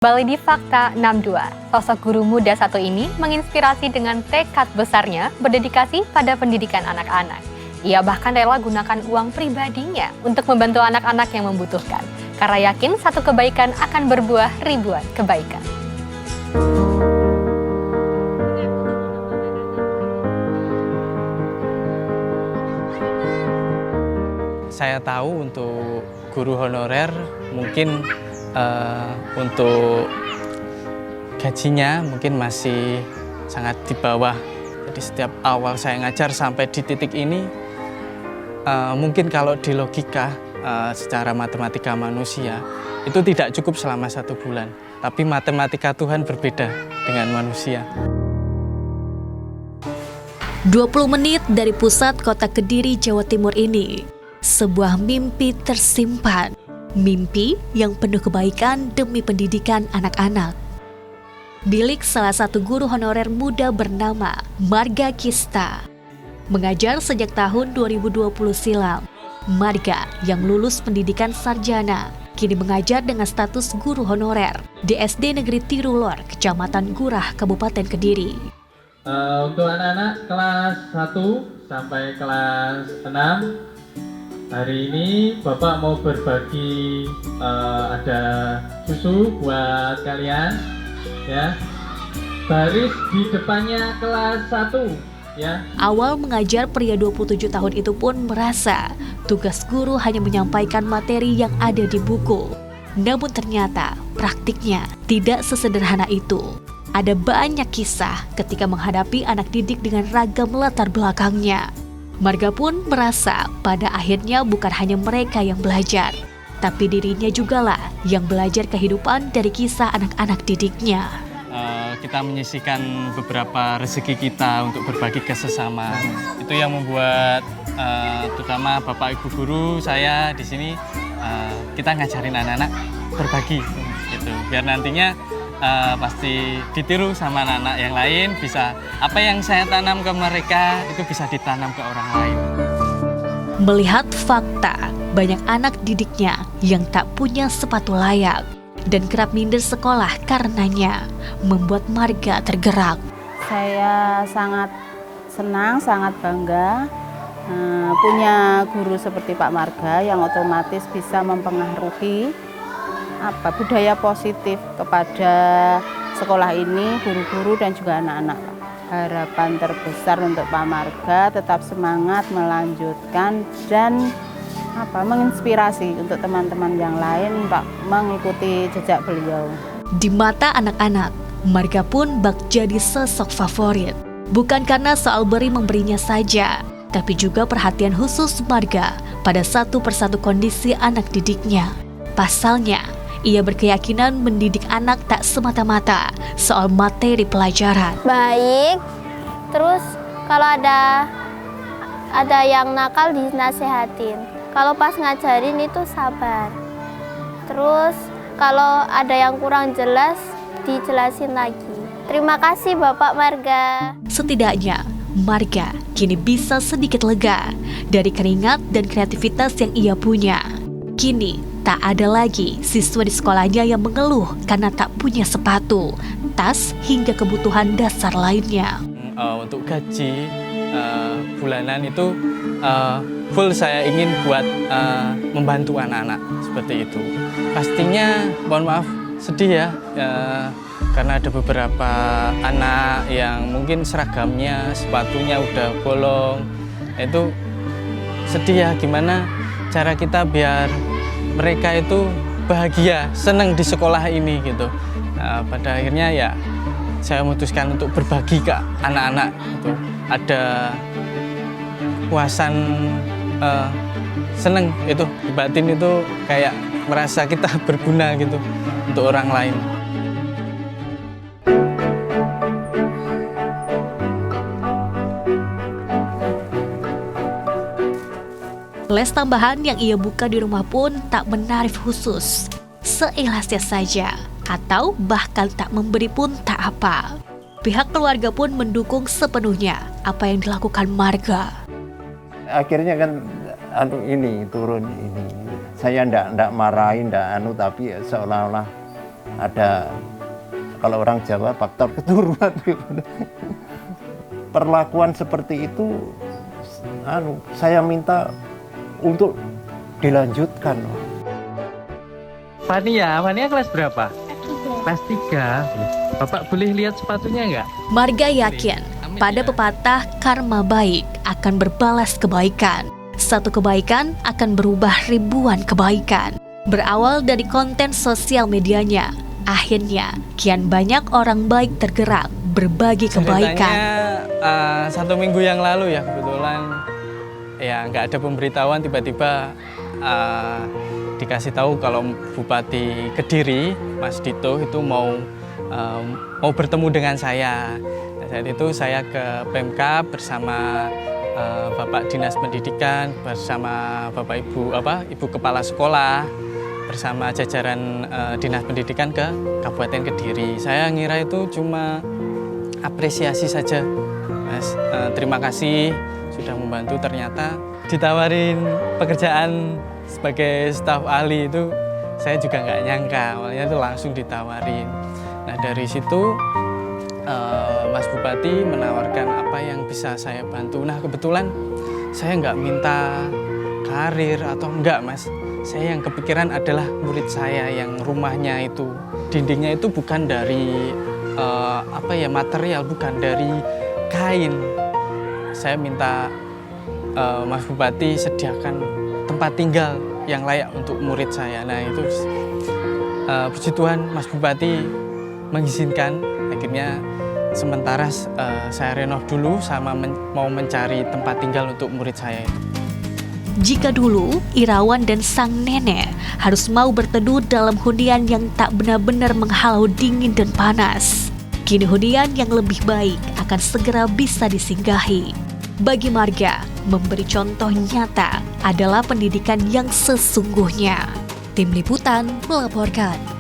Kembali di Fakta 62, sosok guru muda satu ini menginspirasi dengan tekad besarnya berdedikasi pada pendidikan anak-anak. Ia bahkan rela gunakan uang pribadinya untuk membantu anak-anak yang membutuhkan, karena yakin satu kebaikan akan berbuah ribuan kebaikan. Saya tahu untuk guru honorer mungkin untuk gajinya mungkin masih sangat di bawah. Jadi setiap awal saya ngajar sampai di titik ini, mungkin kalau di logika secara matematika manusia itu tidak cukup selama 1 bulan. Tapi matematika Tuhan berbeda dengan manusia. 20 menit dari pusat kota Kediri, Jawa Timur ini, sebuah mimpi tersimpan. Mimpi yang penuh kebaikan demi pendidikan anak-anak. Milik salah satu guru honorer muda bernama Marga Kista. Mengajar sejak tahun 2020 silam, Marga yang lulus pendidikan sarjana kini mengajar dengan status guru honorer di SD Negeri Tirulor, Kecamatan Gurah, Kabupaten Kediri. Untuk anak-anak kelas 1 sampai kelas 6, hari ini Bapak mau berbagi ada susu buat kalian ya. Baris di depannya kelas 1 ya. Awal mengajar pria 27 tahun itu pun merasa tugas guru hanya menyampaikan materi yang ada di buku. Namun ternyata praktiknya tidak sesederhana itu. Ada banyak kisah ketika menghadapi anak didik dengan ragam latar belakangnya. Marga pun merasa pada akhirnya bukan hanya mereka yang belajar, tapi dirinya jugalah yang belajar kehidupan dari kisah anak-anak didiknya. Kita menyisihkan beberapa rezeki kita untuk berbagi ke sesama. Itu yang membuat terutama Bapak Ibu guru saya di sini kita ngajarin anak-anak berbagi gitu. Biar nantinya pasti ditiru sama anak-anak yang lain, bisa apa yang saya tanam ke mereka itu bisa ditanam ke orang lain. Melihat fakta, banyak anak didiknya yang tak punya sepatu layak dan kerap minder sekolah karenanya, membuat Marga tergerak. Saya sangat senang, sangat bangga punya guru seperti Pak Marga yang otomatis bisa mempengaruhi budaya positif kepada sekolah ini, guru-guru dan juga anak-anak. Harapan terbesar untuk Pak Marga tetap semangat melanjutkan dan menginspirasi untuk teman-teman yang lain Pak mengikuti jejak beliau. Di mata anak-anak, Marga pun bak jadi sosok favorit. Bukan karena soal memberinya saja, tapi juga perhatian khusus Marga pada satu persatu kondisi anak didiknya. Pasalnya, ia berkeyakinan mendidik anak tak semata-mata soal materi pelajaran. Baik, terus kalau ada yang nakal dinasehatin. Kalau pas ngajarin itu sabar. Terus kalau ada yang kurang jelas dijelasin lagi. Terima kasih Bapak Marga. Setidaknya Marga kini bisa sedikit lega dari keringat dan kreativitas yang ia punya. Kini tak ada lagi siswa di sekolahnya yang mengeluh karena tak punya sepatu, tas, hingga kebutuhan dasar lainnya. Untuk gaji bulanan itu full saya ingin buat membantu anak-anak seperti itu. Pastinya mohon maaf sedih ya, karena ada beberapa anak yang mungkin seragamnya, sepatunya udah bolong. Itu sedih ya, gimana cara kita biar mereka itu bahagia, senang di sekolah ini gitu. Nah, pada akhirnya ya saya memutuskan untuk berbagi ke anak-anak. Gitu. Ada puasan seneng itu di batin, itu kayak merasa kita berguna gitu untuk orang lain. Les tambahan yang ia buka di rumah pun tak menarif khusus, seikhlasnya saja, atau bahkan tak memberi pun tak apa. Pihak keluarga pun mendukung sepenuhnya apa yang dilakukan Marga. Akhirnya kan turun ini. Saya ndak marahin, tapi seolah-olah ada, kalau orang Jawa, faktor keturunan. Perlakuan seperti itu, saya minta untuk dilanjutkan. Fania kelas berapa? Kelas 3. Bapak boleh lihat sepatunya nggak? Marga yakin pada pepatah karma baik akan berbalas kebaikan. Satu kebaikan akan berubah ribuan kebaikan. Berawal dari konten sosial medianya, akhirnya kian banyak orang baik tergerak berbagi kebaikan. Ceritanya 1 minggu yang lalu ya, kebetulan ya nggak ada pemberitahuan, tiba-tiba dikasih tahu kalau Bupati Kediri, Mas Dito itu mau bertemu dengan saya. Nah, saat itu saya ke Pemkab bersama Bapak Dinas Pendidikan, bersama Bapak Ibu Kepala Sekolah, bersama jajaran Dinas Pendidikan ke Kabupaten Kediri. Saya ngira itu cuma apresiasi saja, Mas. Terima kasih sudah membantu. Ternyata ditawarin pekerjaan sebagai staf ahli, itu saya juga nggak nyangka. Awalnya itu langsung ditawarin. Nah, dari situ Mas Bupati menawarkan apa yang bisa saya bantu. Nah, kebetulan saya nggak minta karir atau enggak, Mas. Saya yang kepikiran adalah murid saya yang rumahnya itu dindingnya itu bukan dari material, bukan dari kain. Saya minta Mas Bupati sediakan tempat tinggal yang layak untuk murid saya. Nah, itu puji Tuhan Mas Bupati mengizinkan. Akhirnya sementara saya renov dulu sama mau mencari tempat tinggal untuk murid saya. Jika dulu Irawan dan sang nenek harus mau berteduh dalam hunian yang tak benar-benar menghalau dingin dan panas, kini hunian yang lebih baik akan segera bisa disinggahi. Bagi Marga, memberi contoh nyata adalah pendidikan yang sesungguhnya. Tim Liputan melaporkan.